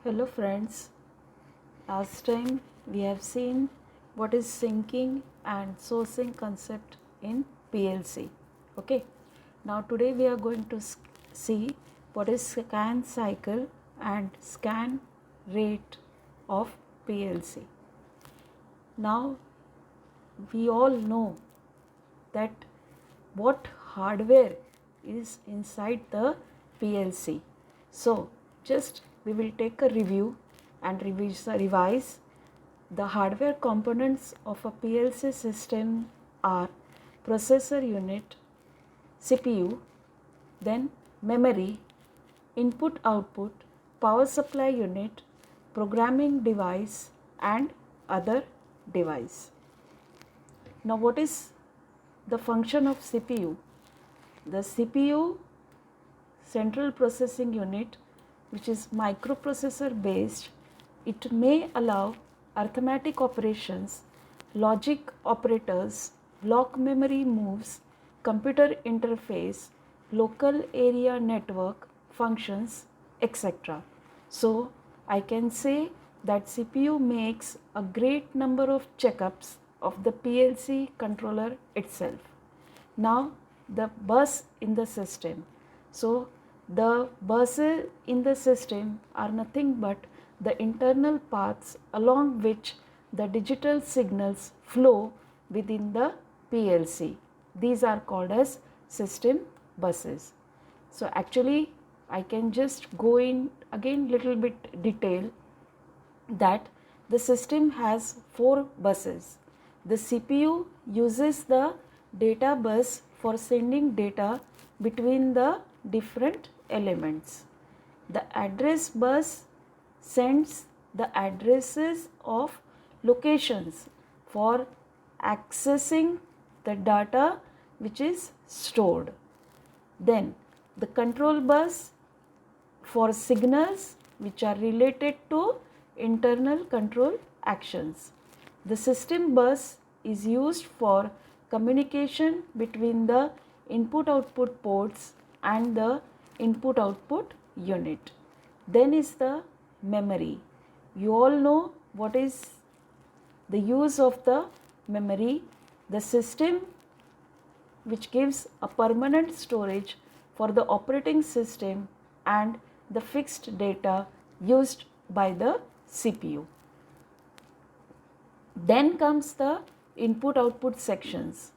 Hello friends, last time we have seen what is syncing and sourcing concept in PLC. Okay, now today we are going to see what is scan cycle and scan rate of PLC. Now we all know that what hardware is inside the PLC. So just we will take a review and revise. The hardware components of a PLC system are processor unit, CPU, then memory, input output, power supply unit, programming device and other device. Now what is the function of CPU? The CPU, central processing unit, which is microprocessor based, it may allow arithmetic operations, logic operators, block memory moves, computer interface, local area network functions, etc. So I can say that CPU makes a great number of checkups of the PLC controller itself. Now the bus in the system. So the buses in the system are nothing but the internal paths along which the digital signals flow within the PLC. These are called as system buses. So actually I can just go in again little bit detail that the system has 4 buses. The CPU uses the data bus for sending data between the different elements. The address bus sends the addresses of locations for accessing the data which is stored. Then the control bus for signals which are related to internal control actions. The system bus is used for communication between the input output ports and the input output unit. Then is the memory. You all know what is the use of the memory. The system which gives a permanent storage for the operating system and the fixed data used by the CPU. Then comes the input output sections.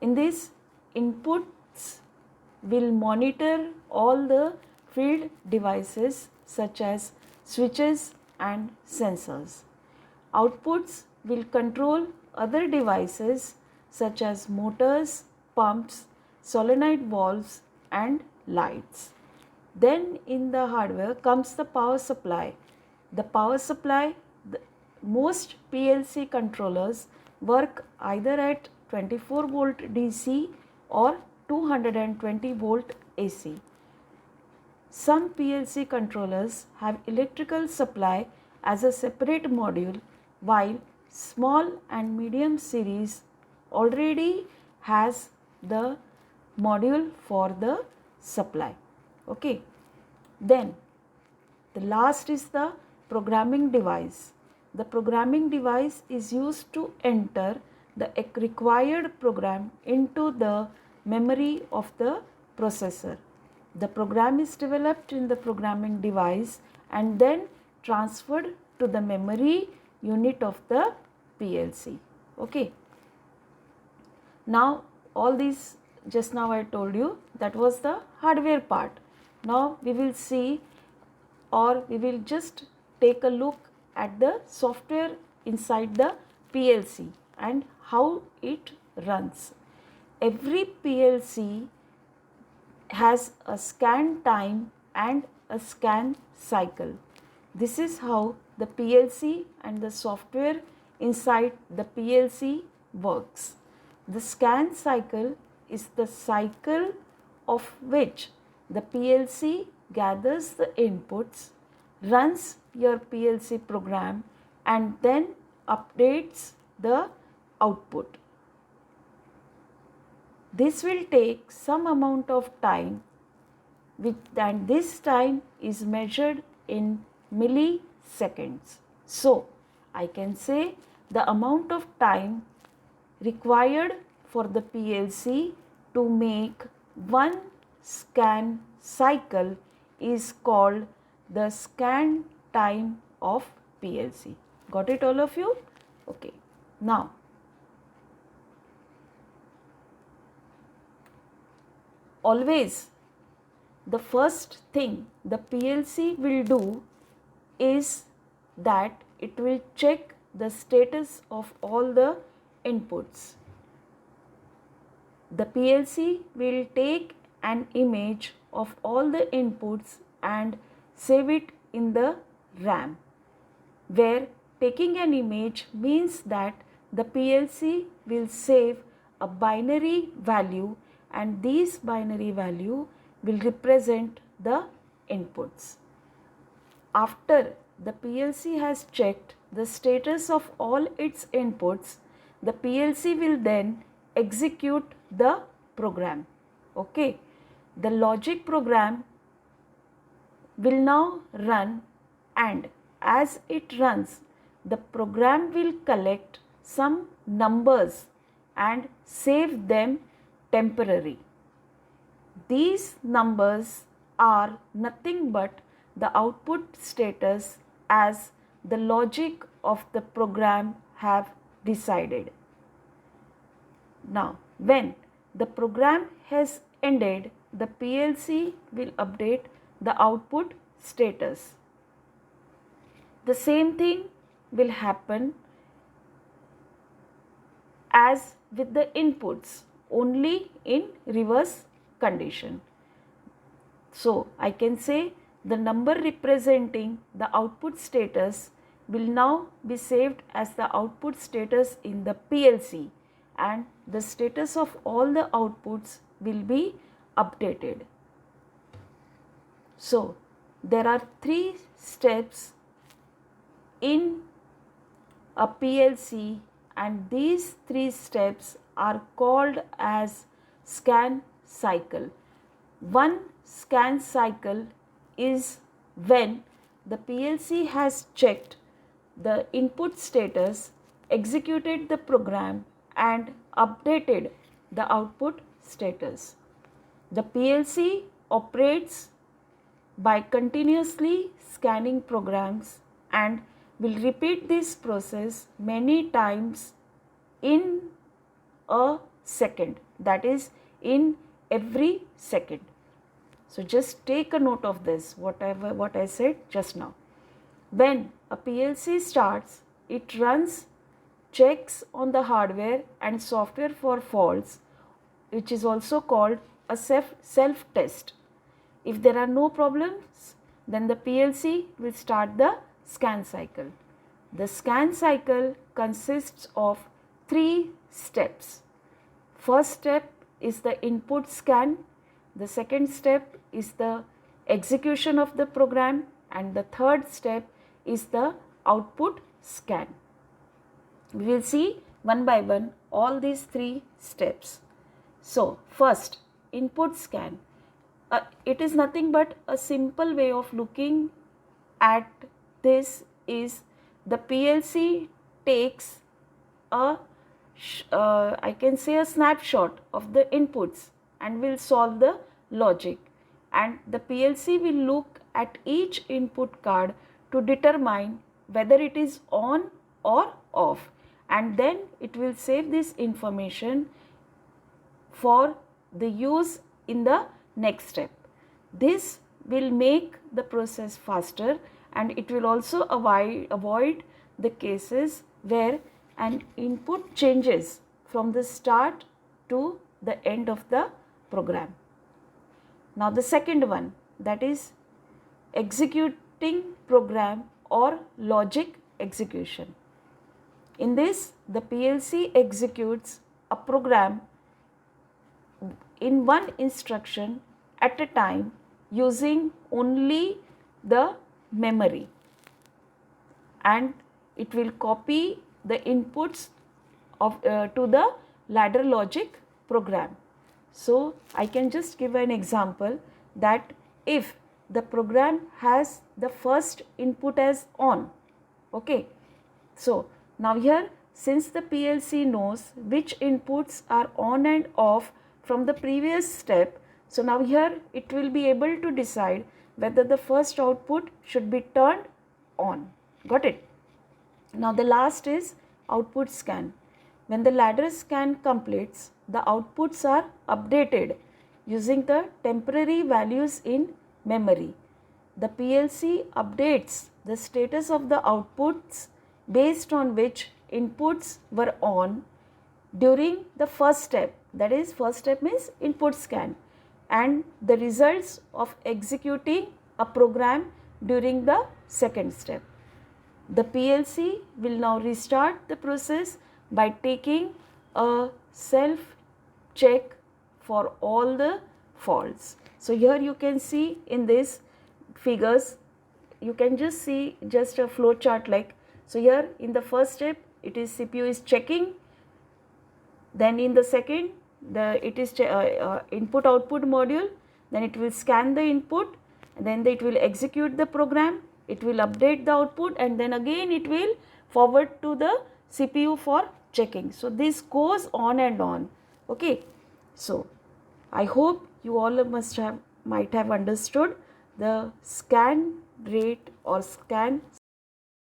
In this, inputs will monitor all the field devices such as switches and sensors. Outputs will control other devices such as motors, pumps, solenoid valves and lights. Then in the hardware comes the power supply. The power supply, most PLC controllers work either at 24 volt DC or 220 volt AC. Some PLC controllers have electrical supply as a separate module, while small and medium series already has the module for the supply. Okay. Then the last is the programming device. The programming device is used to enter the required program into the memory of the processor. The program is developed in the programming device and then transferred to the memory unit of the PLC. Okay. Now all these just now I told you that was the hardware part. Now we will see, or we will just take a look at the software inside the PLC and how it runs. Every PLC has a scan time and a scan cycle. This is how the PLC and the software inside the PLC works. The scan cycle is the cycle of which the PLC gathers the inputs, runs your PLC program and then updates the output. This will take some amount of time and this time is measured in milliseconds. So I can say the amount of time required for the PLC to make one scan cycle is called the scan time of PLC. Got it, all of you? Okay. Now, always the first thing the PLC will do is that it will check the status of all the inputs. The PLC will take an image of all the inputs and save it in the RAM, where taking an image means that the PLC will save a binary value, and these binary value will represent the inputs. After the PLC has checked the status of all its inputs, the PLC will then execute the program. Okay, the logic program will now run, and as it runs, the program will collect some numbers and save them temporarily. These numbers are nothing but the output status as the logic of the program have decided. Now, when the program has ended, the PLC will update the output status. The same thing will happen as with the inputs, only in reverse condition. So, I can say the number representing the output status will now be saved as the output status in the PLC, and the status of all the outputs will be updated. So, there are 3 steps in a PLC, and these 3 steps are called as scan cycle. One scan cycle is when the PLC has checked the input status, executed the program and updated the output status. The PLC operates by continuously scanning programs and will repeat this process many times in a second, that is in every second. So just take a note of this, what I said just now. When a PLC starts, it runs checks on the hardware and software for faults, which is also called a self-test. If there are no problems, then the PLC will start the scan cycle. The scan cycle consists of 3 steps. First step is the input scan, the second step is the execution of the program, and the third step is the output scan. We will see one by one all these 3 steps. So, first, input scan. It is nothing but a simple way of looking at this is the PLC takes I can say a snapshot of the inputs and will solve the logic, and the PLC will look at each input card to determine whether it is on or off, and then it will save this information for the use in the next step. This will make the process faster, and it will also avoid the cases where an input changes from the start to the end of the program. Now the second one, that is executing program or logic execution. In this, the PLC executes a program in one instruction at a time using only the memory, and it will copy the inputs of to the ladder logic program. So I can just give an example that if the program has the first input as on. Okay. So now here, since the PLC knows which inputs are on and off from the previous step, so now here it will be able to decide whether the first output should be turned on. Got it? Now the last is output scan. When the ladder scan completes, the outputs are updated using the temporary values in memory. The PLC updates the status of the outputs based on which inputs were on during the first step. That is, first step means input scan, and the results of executing a program during the second step. The PLC will now restart the process by taking a self check for all the faults. So here you can see in this figures, you can just see just a flow chart like. So here in the first step, it is CPU is checking. Then in the second, it is input output module. Then it will scan the input. Then it will execute the program. It will update the output, and then again it will forward to the CPU for checking. So this goes on and on. Okay. So I hope you all might have understood the scan rate or scan